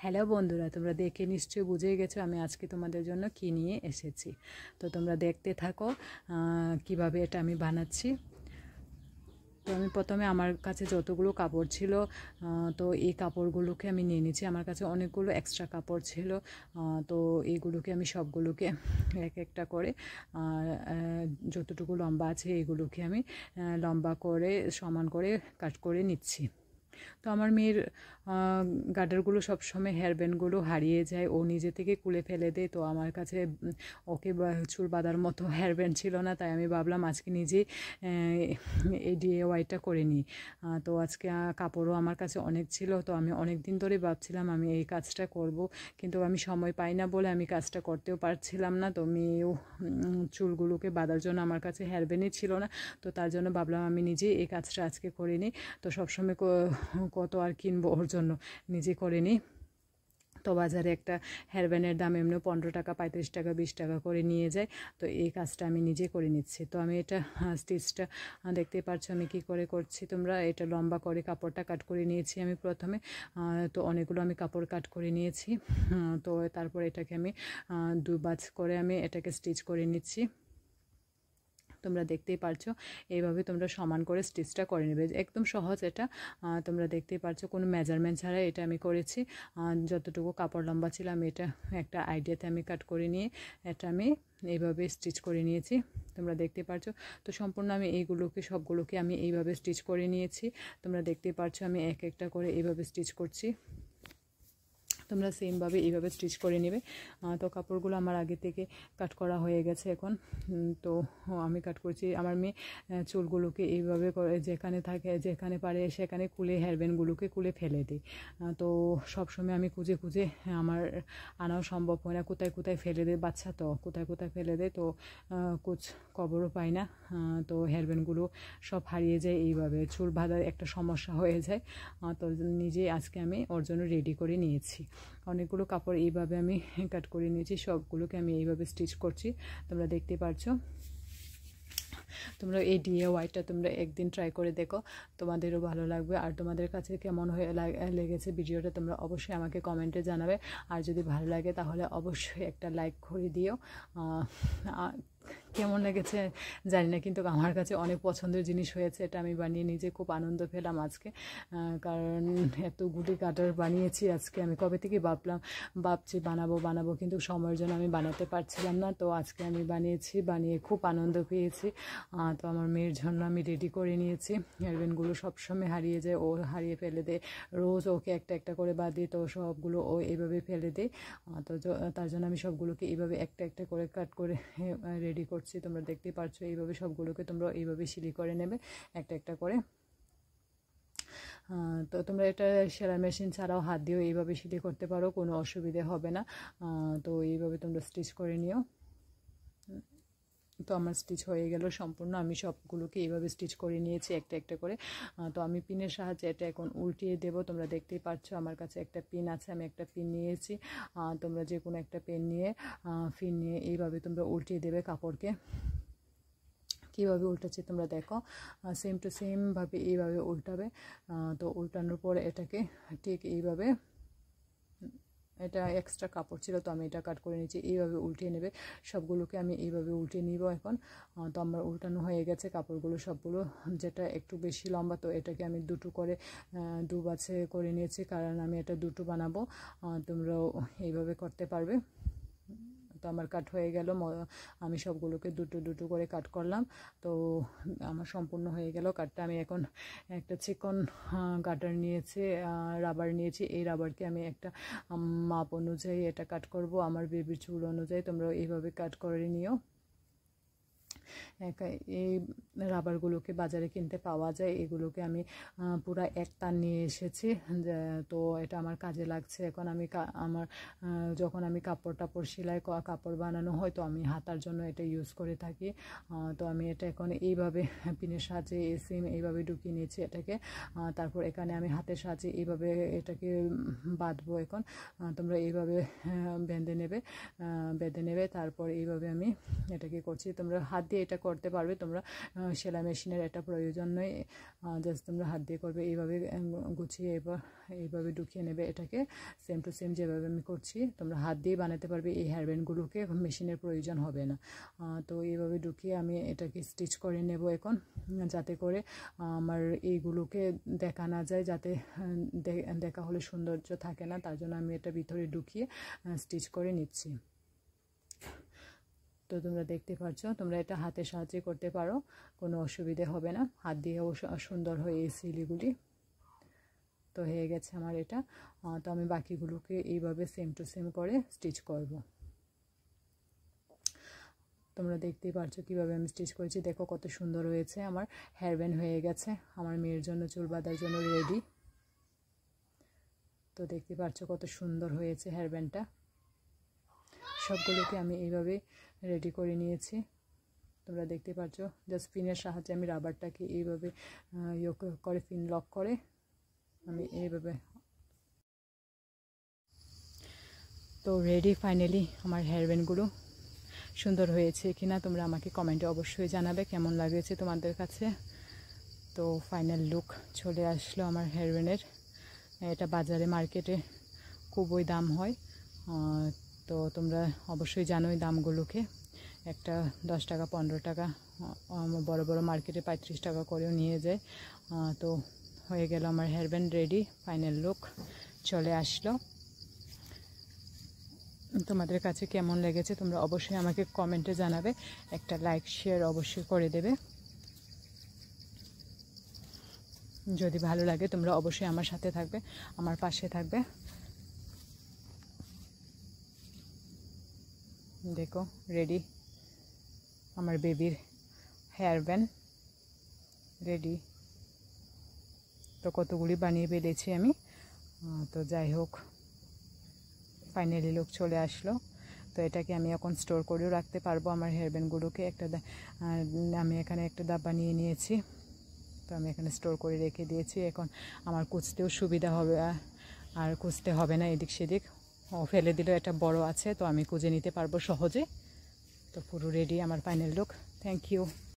Hello বন্ধুরা, তোমরা দেখে নিশ্চয়ই বুঝে গেছো আমি আজকে তোমাদের জন্য কী নিয়ে এসেছি। তো তোমরা দেখতে থাকো কিভাবে এটা আমি বানাচ্ছি। তো আমি প্রথমে আমার কাছে যতগুলো কাপড় ছিল তো এই কাপড়গুলোকে আমি নিয়ে নিচ্ছি। আমার কাছে অনেকগুলো এক্সট্রা কাপড় ছিল, তো এইগুলোকে আমি সবগুলোকে এক একটা করে যতটুকু লম্বা আছে এগুলোকে আমি লম্বা করে সমান করে কাট করে নিচ্ছি। তো আমার মেয়ের গার্ডারগুলো সবসময় হেয়ার ব্যান্ডগুলো হারিয়ে যায়, ও নিজে থেকে খুলে ফেলে দেয়। তো আমার কাছে ওকে চুল বাঁধার মতো হেয়ার ব্যান্ড ছিল না, তাই আমি ভাবলাম আজকে নিজেই এই ডিআইওয়াইটা করে নিই। তো আজকে কাপড়ও আমার কাছে অনেক ছিল, তো আমি অনেক দিন ধরে ভাবছিলাম আমি এই কাজটা করব, কিন্তু আমি সময় পাই না বলে আমি কাজটা করতেও পারছিলাম না। তো মেয়েও চুলগুলোকে বাঁধার জন্য আমার কাছে হেয়ার ব্যান্ডই ছিল না, তো তার জন্য ভাবলাম আমি নিজেই এই কাজটা আজকে করে নিই। তো সবসময় কত আর কিনবো, ওর জন্য নিজে করে নিই। তো বাজারে একটা হেয়ার ব্যান্ডের দাম এমনি 15 টাকা, 35 টাকা, 20 টাকা করে নিয়ে যায়। তো এই কাজটা আমি নিজে করে নিচ্ছি। তো আমি এটা স্টিচটা দেখতে পাচ্ছ আমি কি করে করছি। তোমরা এটা লম্বা করে কাপড়টা কাট করে নিয়েছি আমি প্রথমে। তো অনেকগুলো আমি কাপড় কাট করে নিয়েছি। তো তারপর এটাকে আমি 2 ভাঁজ করে আমি এটাকে স্টিচ করে নিচ্ছি। তোমরা দেখতেই পারছো এইভাবে তোমরা সমান করে স্টিচটা করে নেবে, একদম সহজ এটা। তোমরা দেখতেই পারছো কোনো মেজারমেন্ট ছাড়া এটা আমি করেছি। যতটুকু কাপড় লম্বা ছিল আমি এটা একটা আইডিয়াতে আমি কাট করে নিয়ে এটা আমি এইভাবে স্টিচ করে নিয়েছি। তোমরা দেখতে পারছো। তো সম্পূর্ণ আমি এইগুলোকে সবগুলোকে আমি এইভাবে স্টিচ করে নিয়েছি। তোমরা দেখতেই পারছো আমি এক একটা করে এইভাবে স্টিচ করছি। তোমরা সেমভাবে এইভাবে স্টিচ করে নেবে। তো কাপড়গুলো আমার আগে থেকে কাট করা হয়ে গেছে এখন। তো আমি কাট করছি। আমার মেয়ে চুলগুলোকে এইভাবে করে যেখানে থাকে যেখানে পারে সেখানে খুলে হেয়ারব্যান্ডগুলোকে খুলে ফেলে দিই। তো সবসময় আমি খুঁজে খুঁজে আমার আনাও সম্ভব হয় না, কোথায় কোথায় ফেলে দেয়, বাচ্চা তো কোথায় কোথায় ফেলে দেয়, তো কুছ খবরও পাই না। তো হেয়ারব্যান্ডগুলো সব হারিয়ে যায়, এইভাবে চুল বাঁধার একটা সমস্যা হয়ে যায়। তো নিজেই আজকে আমি ওর জন্য রেডি করে নিয়েছি। অনেকগুলো কাপড় এইভাবে আমি কাট করে নিয়েছি, সবগুলোকে আমি এইভাবে স্টিচ করছি। তোমরা দেখতে পাচ্ছো। তোমরা এই ডিআইওয়াইটা তোমরা একদিন ট্রাই করে দেখো, তোমাদেরও ভালো লাগবে। আর তোমাদের কাছে কেমন হয়ে লেগেছে ভিডিওটা তোমরা অবশ্যই আমাকে কমেন্টে জানাবে। আর যদি ভালো লাগে তাহলে অবশ্যই একটা লাইক করে দিও। কেমন লেগেছে জানি না, কিন্তু আমার কাছে অনেক পছন্দের জিনিস হয়েছে। এটা আমি বানিয়ে নিজে খুব আনন্দ পেলাম আজকে, কারণ এতগুলি গার্ডার বানিয়েছি আজকে। আমি কবে থেকে ভাবছি বানাবো, কিন্তু সময়ের জন্য আমি বানাতে পারছিলাম না। তো আজকে আমি বানিয়েছি, বানিয়ে খুব আনন্দ পেয়েছি। তো আমার মেয়ের জন্য আমি রেডি করে নিয়েছি। হেয়ারব্যান্ডগুলো সবসময় হারিয়ে যায়, ও হারিয়ে ফেলে দেয়, রোজ ওকে একটা একটা করে বাঁধি, তো সবগুলো ও এইভাবে ফেলে দেয়। তো তার জন্য আমি সবগুলোকে এইভাবে একটা একটা করে কাট করে রেডি করছি। তোমরা দেখতে পাচ্ছ এইভাবে সবগুলোকে তোমরা এইভাবে সিলি করে নেবে একটা একটা করে। তো তোমরা এটা সেলাই মেশিন ছাড়াও হাত দিয়েও এইভাবে সিলি করতে পারো, কোনো অসুবিধে হবে না। তো এইভাবে তোমরা স্টিচ করে নিও। তো আমার স্টিচ হয়ে গেল সম্পূর্ণ, আমি সবগুলোকে এইভাবে স্টিচ করে নিয়েছি একটা একটা করে। তো আমি পিনের সাহায্যে এটা এখন উল্টিয়ে দেব। তোমরা দেখতেই পাচ্ছ আমার কাছে একটা পিন আছে, আমি একটা পিন নিয়েছি। তোমরা যে কোনো একটা পিন নিয়ে এইভাবে তোমরা উল্টিয়ে দেবে কাপড়কে। কীভাবে উল্টাচ্ছি তোমরা দেখো, সেম টু সেমভাবে এইভাবে উল্টাবে। তো উল্টানোর পরে এটাকে ঠিক এইভাবে, এটা এক্সট্রা কাপড় ছিল তো আমি এটা কাট করে নিয়েছি। এইভাবে উল্টিয়ে নেবে সবগুলোকে, আমি এইভাবে উল্টে নিব এখন। তো আমার উল্টানো হয়ে গেছে কাপড়গুলো সবগুলো। যেটা একটু বেশি লম্বা তো এটাকে আমি দুটো করে 2 ভাঁজে করে নিয়েছি, কারণ আমি এটা দুটো বানাবো। তোমরাও এইভাবে করতে পারবে। তো আমার কাট হয়ে গেল, আমি সবগুলোকে দুটো দুটো করে কাট করলাম। তো আমার সম্পূর্ণ হয়ে গেল কাটটা। আমি এখন একটা চিকন কাটার নিয়েছি, রাবার নিয়েছি। এই রাবারকে আমি একটা মাপ অনুযায়ী এটা কাট করব, আমার বেবির চুল অনুযায়ী। তোমরা এইভাবে কাট করে নিও। এই রাবারগুলোকে বাজারে কিনতে পাওয়া যায়, এগুলোকে আমি পুরো এক তার নিয়ে এসেছি। তো এটা আমার কাজে লাগছে এখন। আমি যখন আমি কাপড় টাপড় সেলাই কাপড় বানানো হয় তো আমি হাতার জন্য এটা ইউজ করে থাকি। তো আমি এটা এখন এইভাবে পিনের সাহায্যে সিম এইভাবে ঢুকিয়ে নিয়েছি এটাকে। তারপর এখানে আমি হাতের সাহায্যে এইভাবে এটাকে বাঁধবো এখন। তোমরা এইভাবে বেঁধে নেবে। তারপর এইভাবে আমি এটাকে করছি। তোমরা হাত দিয়ে দিয়ে এটা করতে পারবে, তোমরা সেলাই মেশিনের এটা প্রয়োজন নয়, জাস্ট তোমরা হাত দিয়ে করবে। এইভাবে গুছিয়ে এইভাবে ঢুকিয়ে নেবে এটাকে, সেম টু সেম যেভাবে আমি করছি তোমরা হাত দিয়ে বানাতে পারবে। এই হেয়ারব্যান্ডগুলোকে মেশিনের প্রয়োজন হবে না। তো এইভাবে ঢুকিয়ে আমি এটাকে স্টিচ করে নেব এখন, যাতে করে আমার এইগুলোকে দেখা না যায়, যাতে দেখা হলে সৌন্দর্য থাকে না, তার জন্য আমি এটা ভিতরে ঢুকিয়ে স্টিচ করে নিচ্ছি। তো তোমরা দেখতে পাচ্ছ, তোমরা এটা হাতের সাহায্যে করতে পারো, কোনো অসুবিধে হবে না, হাত দিয়েও সুন্দর হয় এই সিলিগুলি। তো হয়ে গেছে আমার এটা। তো আমি বাকিগুলোকে এইভাবে সেম টু সেম করে স্টিচ করব। তোমরা দেখতেই পারছো কীভাবে আমি স্টিচ করেছি, দেখো কত সুন্দর হয়েছে। আমার হেয়ারব্যান্ড হয়ে গেছে, আমার মেয়ের জন্য চুল বাঁধার জন্য রেডি। তো দেখতে পাচ্ছ কত সুন্দর হয়েছে হেয়ারব্যান্ডটা। সবগুলোকে আমি এইভাবে রেডি করে নিয়েছি, তোমরা দেখতে পাচ্ছ। জাস্ট পিনের সাহায্যে আমি রাবারটাকে এইভাবে করে পিন লক করে আমি এইভাবে। তো রেডি ফাইনালি আমার হেয়ারব্যান্ডগুলো। সুন্দর হয়েছে কিনা তোমরা আমাকে কমেন্টে অবশ্যই জানাবে কেমন লাগেছে তোমাদের কাছে। তো ফাইনাল লুক চলে আসলো আমার হেয়ারব্যান্ডের। এটা বাজারে মার্কেটে খুবই দাম হয়, তো তোমরা অবশ্যই জানোই দামগুলোকে। একটা 10 টাকা 15 টাকা, বড় বড় মার্কেটে 35 টাকা করেও নিয়ে যায়। তো হয়ে গেল আমার হেয়ারব্যান্ড রেডি, ফাইনাল লুক চলে আসলো। তোমাদের কাছে কেমন লেগেছে তোমরা অবশ্যই আমাকে কমেন্টে জানাবে, একটা লাইক শেয়ার অবশ্যই করে দেবে। যদি ভালো লাগে তোমরা অবশ্যই আমার সাথে থাকবে, আমার পাশে থাকবে। দেখো রেডি আমার বেবির হেয়ারব্যান্ড রেডি। তো কতগুলি বানিয়ে ফেলেছি আমি। তো যাই হোক, ফাইনালি লুক চলে আসলো। তো এটাকে আমি এখন স্টোর করেও রাখতে পারবো আমার হেয়ারব্যান্ডগুলোকে। আমি এখানে একটা ডাব্বা নিয়ে নিয়েছি, তো আমি এখানে স্টোর করে রেখে দিয়েছি। এখন আমার কুচতেও সুবিধা হবে, আর কুচতে হবে না এদিক সেদিক। ফেলে দিলেও এটা বড় আছে, তো আমি কুচে নিতে পারবো সহজে। তো পুরো রেডি আমার ফাইনাল লুক। Thank you.